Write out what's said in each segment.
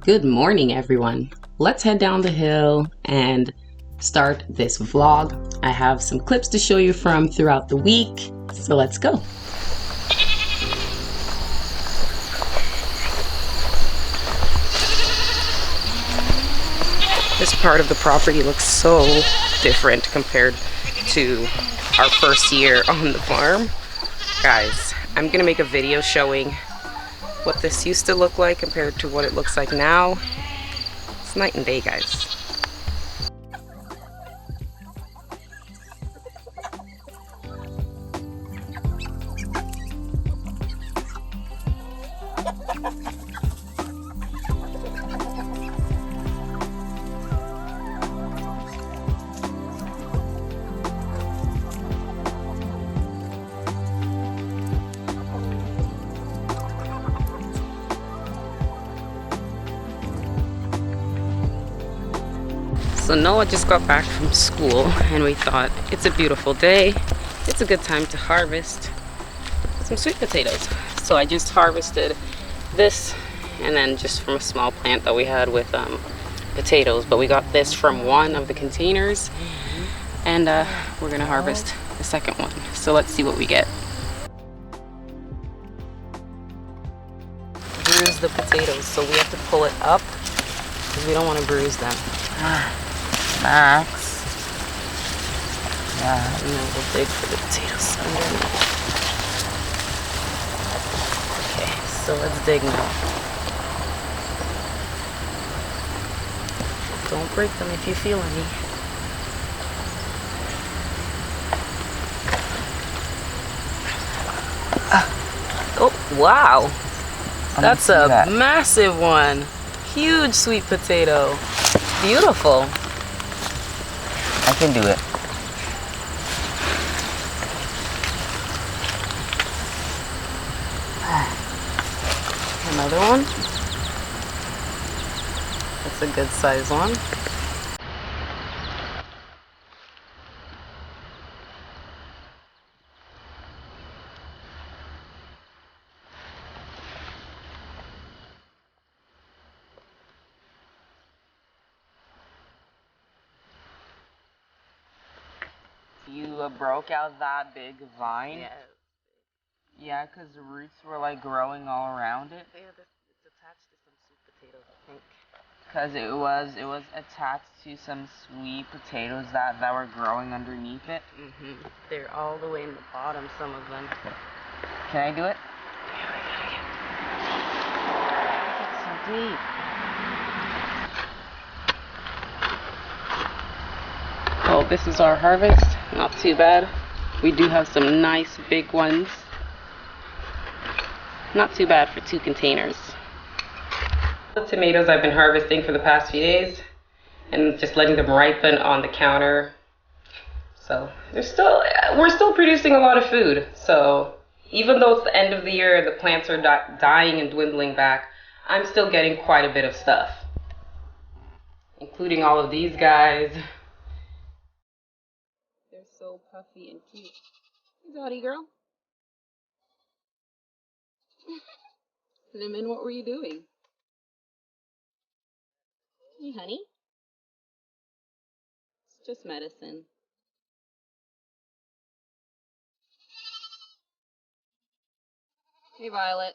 Good morning, everyone. Let's head down the hill and start this vlog. I have some clips to show you from throughout the week, so let's go. This part of the property looks so different compared to our first year on the farm. Guys, I'm gonna make a video showing what this used to look like compared to what it looks like now. It's night and day, guys. So Noah just got back from school and we thought it's a beautiful day. It's a good time to harvest some sweet potatoes. So I just harvested this and then just from a small plant that we had with potatoes. But we got this from one of the containers and we're gonna harvest the second one. So let's see what we get. Bruise the potatoes, so we have to pull it up because we don't want to bruise them. Max. Yeah, and then we'll dig for the potatoes underneath. Okay, so let's dig now. Don't break them if you feel any. Oh, wow. That's a massive one. Huge sweet potato. Beautiful. I can do it. Another one. That's a good size one. You broke out that big vine? Yeah. Yeah, because the roots were like growing all around it. Yeah, it's attached to some sweet potatoes, I think. Because it was attached to some sweet potatoes that were growing underneath it. They're all the way in the bottom, some of them. Can I do it? It's so deep. Well, this is our harvest. Not too bad. We do have some nice big ones. Not too bad for 2 containers. The tomatoes I've been harvesting for the past few days and just letting them ripen on the counter. So we're still producing a lot of food. So even though it's the end of the year, the plants are dying and dwindling back, I'm still getting quite a bit of stuff, including all of these guys. They're so puffy and cute. Hey, Dottie girl. Lemon, what were you doing? Hey, honey. It's just medicine. Hey, Violet.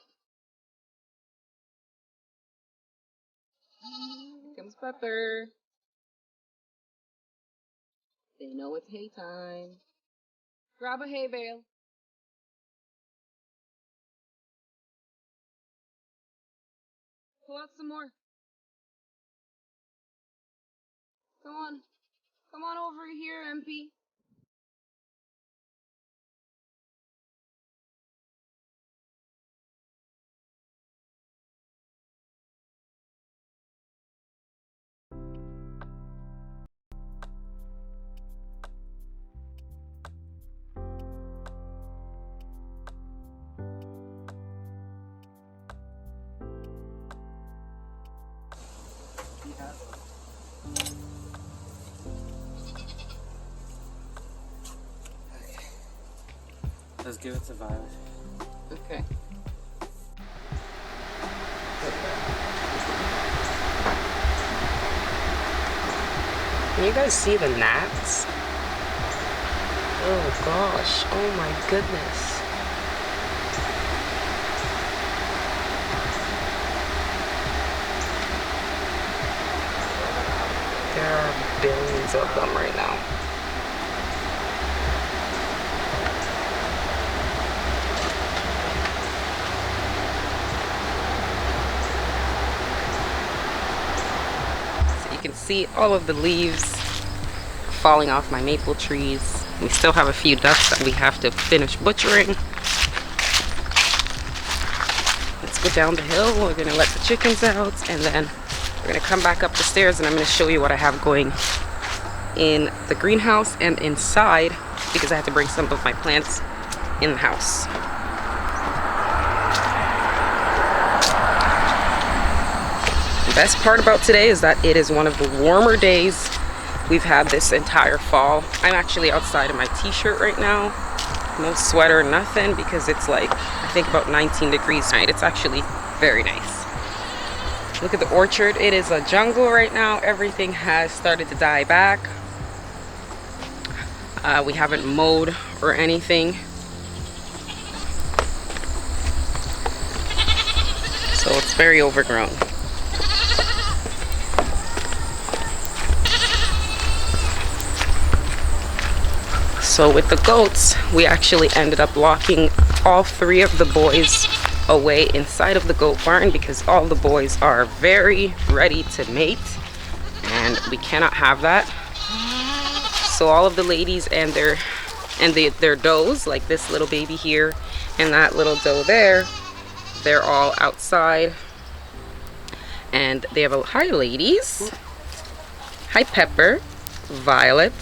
Here comes Pepper. They know it's hay time. Grab a hay bale. Pull out some more. Come on. Come on over here, MP. Let's give it to Violet. Okay. Can you guys see the gnats? Oh gosh, oh my goodness. There are billions of them right now. So you can see all of the leaves falling off my maple trees. We still have a few ducks that we have to finish butchering. Let's go down the hill. We're gonna let the chickens out, and then we're gonna come back up the stairs, and I'm gonna show you what I have going in the greenhouse and inside, because I had to bring some of my plants in the house. The best part about today is that it is one of the warmer days we've had this entire fall. I'm actually outside in my t-shirt right now. No sweater, nothing, because it's like, I think about 19 degrees tonight. It's actually very nice. Look at the orchard. It is a jungle right now. Everything has started to die back. We haven't mowed or anything. So it's very overgrown. So with the goats, we actually ended up locking all 3 of the boys away inside of the goat barn because all the boys are very ready to mate, and we cannot have that. So all of the ladies and their does, like this little baby here and that little doe there, they're all outside, and they have a hi ladies, hi Pepper, Violet,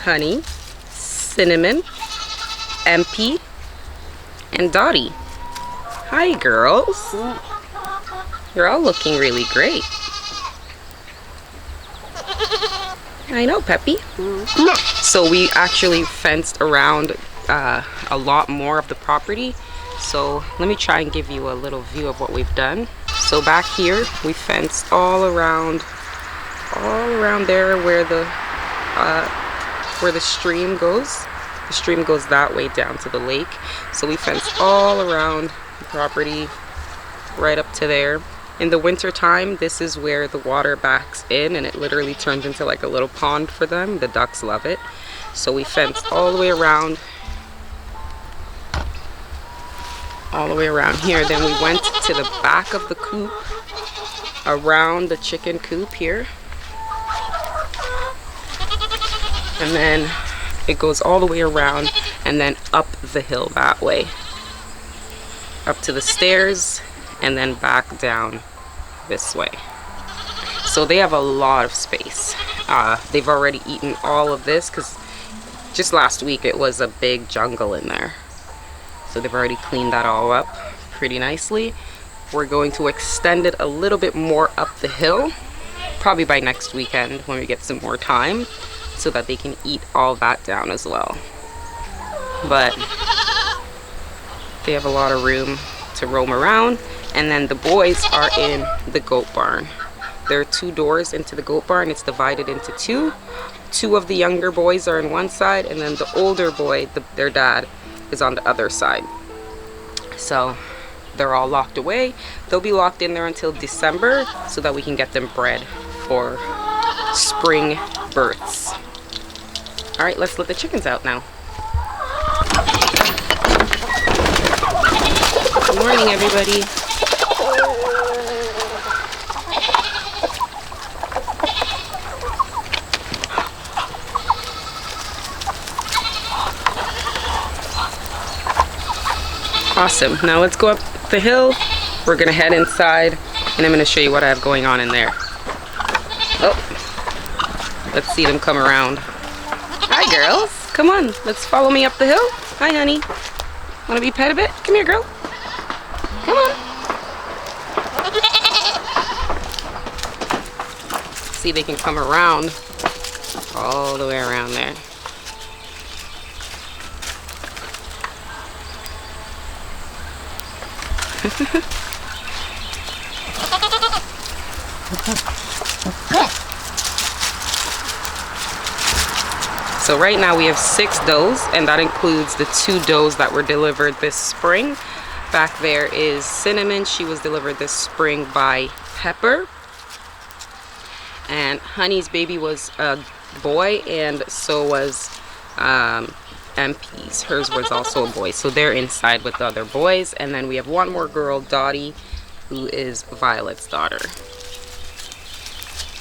Honey, Cinnamon, MP, and Dottie. Hi girls. You're all looking really great. I know, Peppy. So we actually fenced around a lot more of the property. So let me try and give you a little view of what we've done. So back here we fenced all around there where the stream goes. The stream goes that way down to the lake. So we fenced all around the property right up to there. In the winter time, this is where the water backs in, and it literally turns into like a little pond for them. The ducks love it. So we fenced all the way around here. Then we went to the back of the coop, around the chicken coop here, and then it goes all the way around and then up the hill that way, up to the stairs, and then back down this way. So they have a lot of space. They've already eaten all of this because just last week it was a big jungle in there. So they've already cleaned that all up pretty nicely. We're going to extend it a little bit more up the hill, probably by next weekend when we get some more time, so that they can eat all that down as well. But they have a lot of room to roam around. And then the boys are in the goat barn. There are 2 doors into the goat barn. It's divided into 2. 2 of the younger boys are on one side, and then the older boy, their dad, is on the other side. So they're all locked away. They'll be locked in there until December so that we can get them bred for spring births. All right, let's let the chickens out now. Good morning, everybody. Awesome. Now let's go up the hill. We're gonna head inside, and I'm gonna show you what I have going on in there. Oh, let's see them come around. Hi, girls. Come on, let's follow me up the hill. Hi, honey. Wanna be pet a bit? Come here, girl. Come on. See, they can come around all the way around there. So right now we have 6 does, and that includes the 2 does that were delivered this spring. Back there is Cinnamon. She was delivered this spring by Pepper. And Honey's baby was a boy, and so was MP's. Hers was also a boy. So they're inside with the other boys. And then we have one more girl, Dottie, who is Violet's daughter.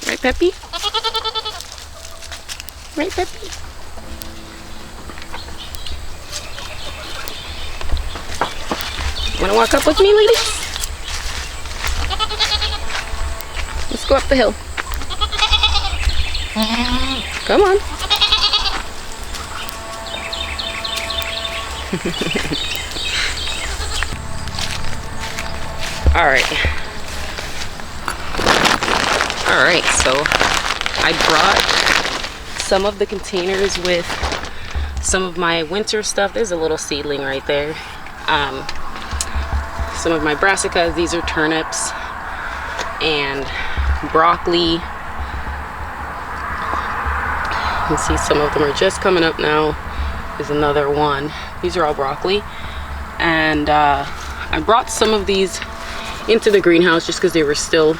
Right, Peppy? Right, Peppy? Wanna walk up with me, ladies? Let's go up the hill. Come on. Alright, so I brought some of the containers with some of my winter stuff. There's a little seedling right there. Some of my brassicas. These are turnips and broccoli. You can see some of them are just coming up now. There's another one. These are all broccoli. And I brought some of these into the greenhouse just because they were still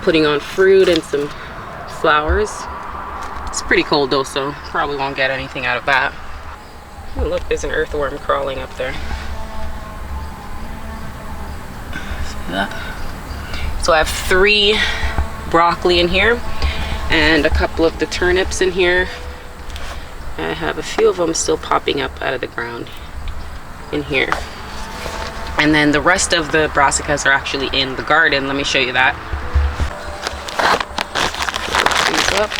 putting on fruit and some flowers. It's pretty cold though, so probably won't get anything out of that. Oh, look, there's an earthworm crawling up there. See that? So I have 3 broccoli in here and a couple of the turnips in here. I have a few of them still popping up out of the ground in here. And then the rest of the brassicas are actually in the garden. Let me show you that. These up.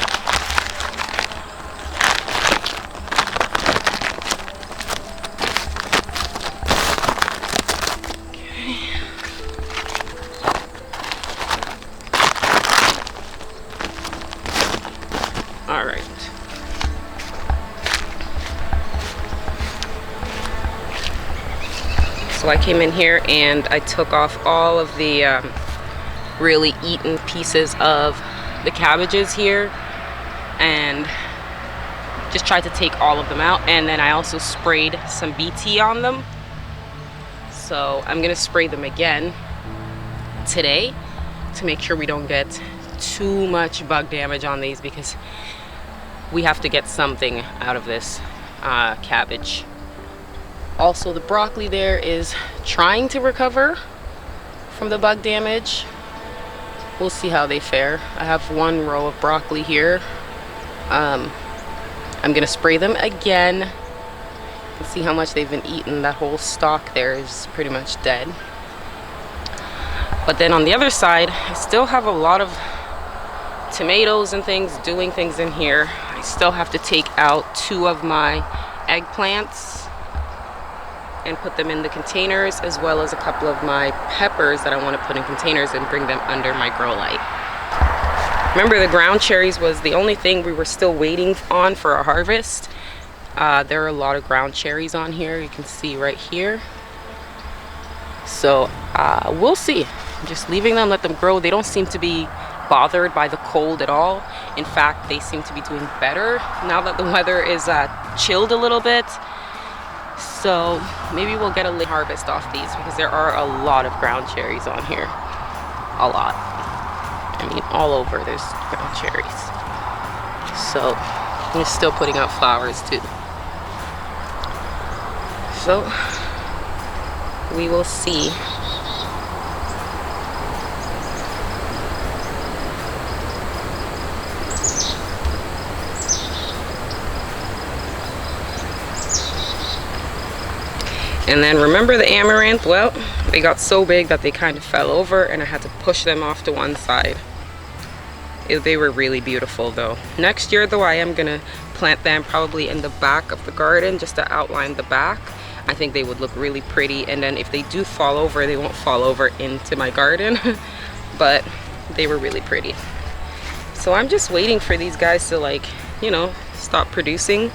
So I came in here and I took off all of the really eaten pieces of the cabbages here and just tried to take all of them out. And then I also sprayed some BT on them. So I'm gonna spray them again today to make sure we don't get too much bug damage on these, because we have to get something out of this cabbage. Also, the broccoli there is trying to recover from the bug damage. We'll see how they fare. I have 1 row of broccoli here. I'm gonna spray them again and see how much they've been eaten. That whole stalk there is pretty much dead. But then on the other side, I still have a lot of tomatoes and things doing things in here. I still have to take out 2 of my eggplants and put them in the containers, as well as a couple of my peppers that I want to put in containers and bring them under my grow light. Remember, the ground cherries was the only thing we were still waiting on for our harvest. There are a lot of ground cherries on here, you can see right here. So we'll see. I'm just leaving them, let them grow. They don't seem to be bothered by the cold at all. In fact, they seem to be doing better now that the weather is chilled a little bit. So maybe we'll get a late harvest off these, because there are a lot of ground cherries on here. A lot. I mean, all over there's ground cherries. So I'm still putting out flowers too. So we will see. And then remember the amaranth? Well, they got so big that they kind of fell over and I had to push them off to one side. They were really beautiful though. Next year though, I am gonna plant them probably in the back of the garden just to outline the back. I think they would look really pretty, and then if they do fall over, they won't fall over into my garden. But they were really pretty. So I'm just waiting for these guys to, like, you know, stop producing.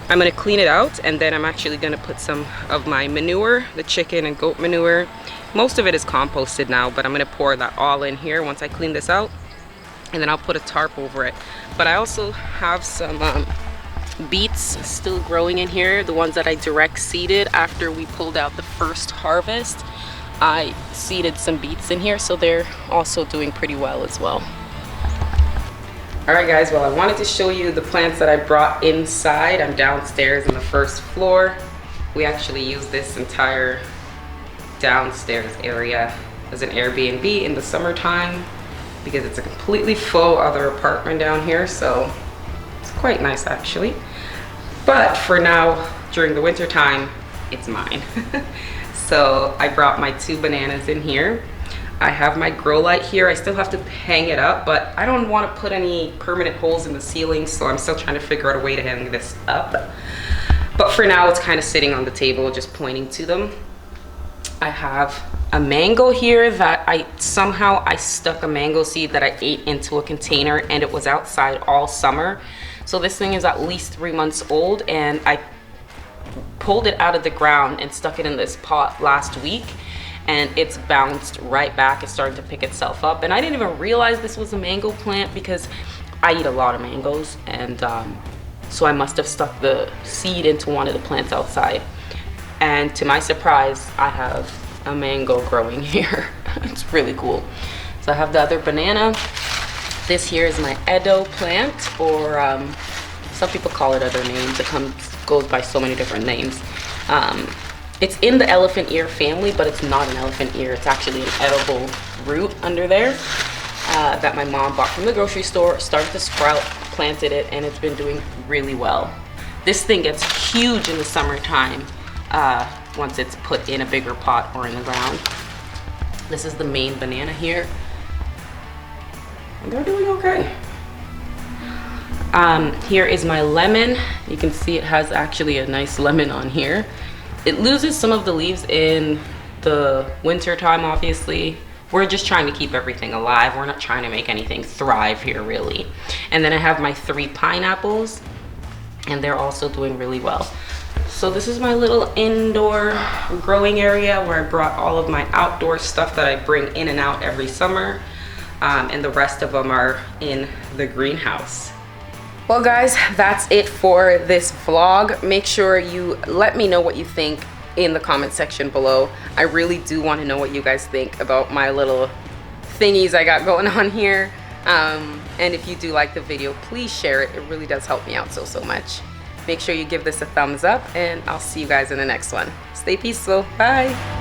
I'm gonna clean it out, and then I'm actually gonna put some of my manure, the chicken and goat manure. Most of it is composted now, but I'm gonna pour that all in here once I clean this out, and then I'll put a tarp over it. But I also have some beets still growing in here, the ones that I direct seeded after we pulled out the first harvest. I seeded some beets in here, so they're also doing pretty well as well. All right guys, well, I wanted to show you the plants that I brought inside. I'm downstairs in the first floor. We actually use this entire downstairs area as an Airbnb in the summertime because it's a completely full other apartment down here, so it's quite nice actually. But for now, during the winter time, it's mine. So I brought my 2 bananas in here. I have my grow light here. I still have to hang it up, but I don't want to put any permanent holes in the ceiling, so I'm still trying to figure out a way to hang this up. But for now, it's kind of sitting on the table, just pointing to them. I have a mango here that I stuck a mango seed that I ate into a container, and it was outside all summer. So this thing is at least 3 months old, and I pulled it out of the ground and stuck it in this pot last week, and it's bounced right back. It's starting to pick itself up, and I didn't even realize this was a mango plant because I eat a lot of mangoes, and so I must have stuck the seed into one of the plants outside. And to my surprise, I have a mango growing here. It's really cool. So I have the other banana. This here is my Edo plant, or some people call it other names. It goes by so many different names. It's in the elephant ear family, but it's not an elephant ear. It's actually an edible root under there that my mom bought from the grocery store, started to sprout, planted it, and it's been doing really well. This thing gets huge in the summertime once it's put in a bigger pot or in the ground. This is the main banana here, and they're doing okay. Here is my lemon. You can see it has actually a nice lemon on here. It loses some of the leaves in the winter time, obviously. We're just trying to keep everything alive. We're not trying to make anything thrive here, really. And then I have my 3 pineapples, and they're also doing really well. So this is my little indoor growing area where I brought all of my outdoor stuff that I bring in and out every summer. And the rest of them are in the greenhouse. Well guys, that's it for this vlog. Make sure you let me know what you think in the comment section below. I really do want to know what you guys think about my little thingies I got going on here. And if you do like the video, please share it. It really does help me out so much. Make sure you give this a thumbs up, and I'll see you guys in the next one. Stay peaceful. Bye.